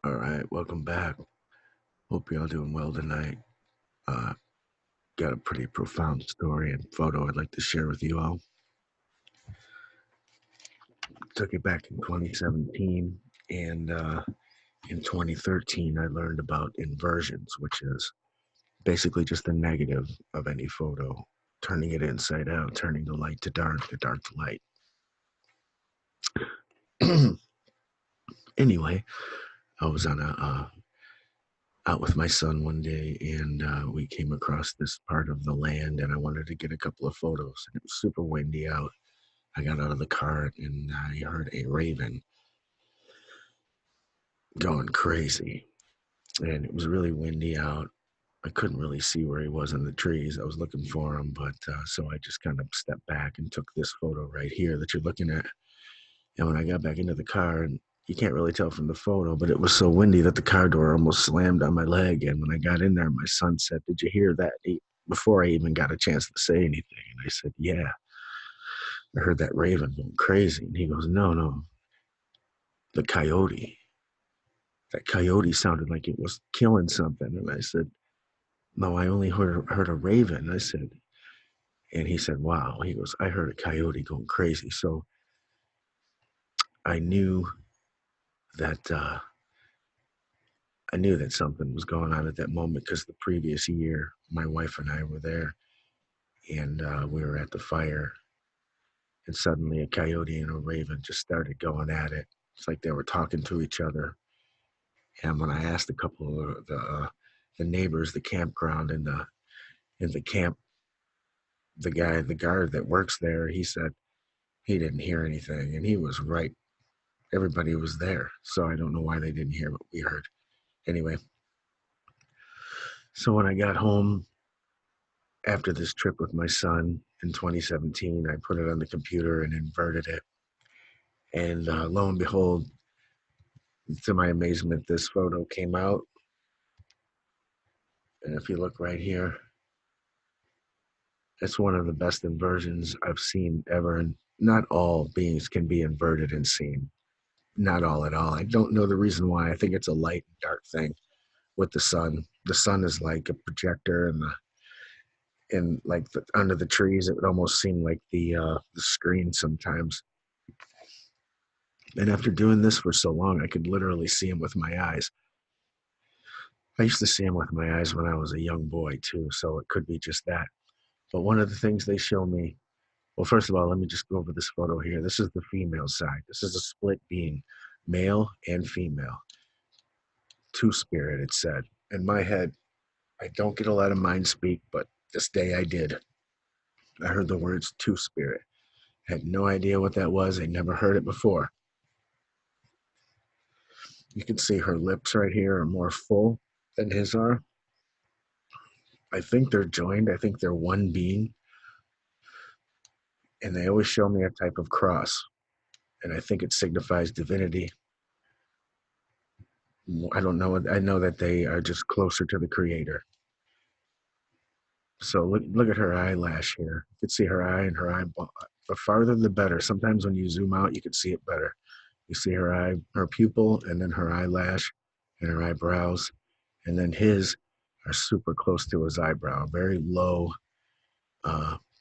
All right, welcome back. Hope you're all doing well tonight. Uh, got a pretty profound story and photo I'd like to share with you all. Took it back in 2017, and in 2013, I learned about inversions, which is basically just the negative of any photo, turning it inside out, turning the light to dark, the dark to light. Anyway, I was on a out with my son one day, and we came across this part of the land, and I wanted to get a couple of photos. And it was super windy out. I got out of the car, and I heard a raven going crazy, and it was really windy out. I couldn't really see where he was in the trees. I was looking for him, but so I just kind of stepped back and took this photo right here that you're looking at. And when I got back into the car, and you can't really tell from the photo, but it was so windy that the car door almost slammed on my leg. And when I got in there, my son said, "Did you hear that?" Before I even got a chance to say anything, and I said, "Yeah, I heard that raven going crazy." And he goes, "No, no, the coyote. That coyote sounded like it was killing something." And I said, "No, I only heard a raven." I said, and he said, "Wow." He goes, "I heard a coyote going crazy." So I knew that something was going on at that moment because the previous year, my wife and I were there, and we were at the fire, and suddenly a coyote and a raven just started going at it. It's like they were talking to each other. And when I asked a couple of the neighbors, the campground and the camp, the guard that works there, he said he didn't hear anything, and he was right. Everybody was there, so I don't know why they didn't hear what we heard. Anyway, so when I got home after this trip with my son in 2017, I put it on the computer and inverted it, and lo and behold, to my amazement, this photo came out. And if you look right here, it's one of the best inversions I've seen ever. And not all beings can be inverted and seen. Not all at all. I don't know the reason why. I think it's a light and dark thing with the sun. The sun is like a projector, and under the trees, it would almost seem like the screen sometimes. And after doing this for so long, I could literally see him with my eyes. I used to see him with my eyes when I was a young boy too, so it could be just that. But one of the things they show me, well, first of all, let me just go over this photo here. This is the female side. This is a split being, male and female, two spirit, it said. In my head, I don't get a lot of mind speak, but this day I did. I heard the words two spirit. Had no idea what that was. I never heard it before. You can see her lips right here are more full than his are. I think they're joined. I think they're one being. And they always show me a type of cross. And I think it signifies divinity. I don't know. I know that they are just closer to the creator. So look at her eyelash here. You can see her eye and her eyeball. The farther the better. Sometimes when you zoom out, you can see it better. You see her eye, her pupil, and then her eyelash and her eyebrows. And then his are super close to his eyebrow, very low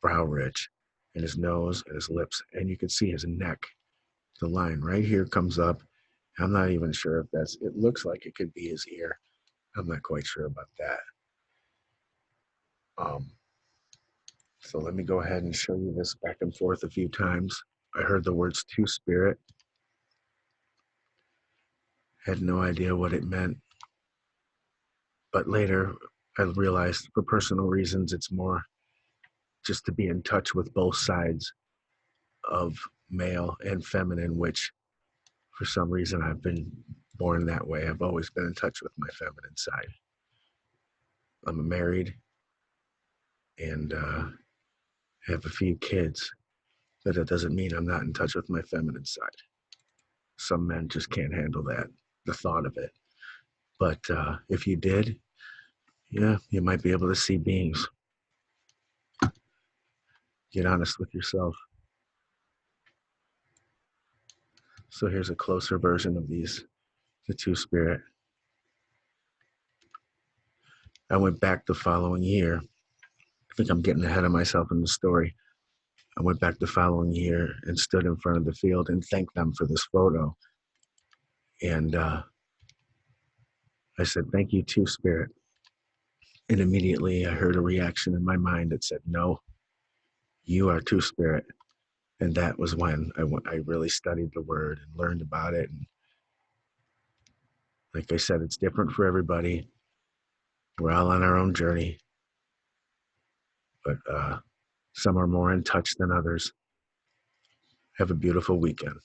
brow ridge, and his nose and his lips. And you can see his neck. The line right here comes up. I'm not even sure if it looks like it could be his ear. I'm not quite sure about that. Um, so let me go ahead and show you this back and forth a few times. I heard the words two spirit, had no idea what it meant. But later I realized for personal reasons, it's more just to be in touch with both sides of male and feminine, which for some reason I've been born that way. I've always been in touch with my feminine side. I'm married and have a few kids, but that doesn't mean I'm not in touch with my feminine side. Some men just can't handle that, the thought of it. But if you did, yeah, you might be able to see beings. Get honest with yourself. So here's a closer version of these the Two Spirit. I went back the following year. I think I'm getting ahead of myself in the story. I went back the following year and stood in front of the field and thanked them for this photo. And I said, "Thank you, Two Spirit." And immediately I heard a reaction in my mind that said, "No, you are Two Spirit." And that was when I really studied the word and learned about it. And like I said, it's different for everybody. We're all on our own journey, but some are more in touch than others. Have a beautiful weekend.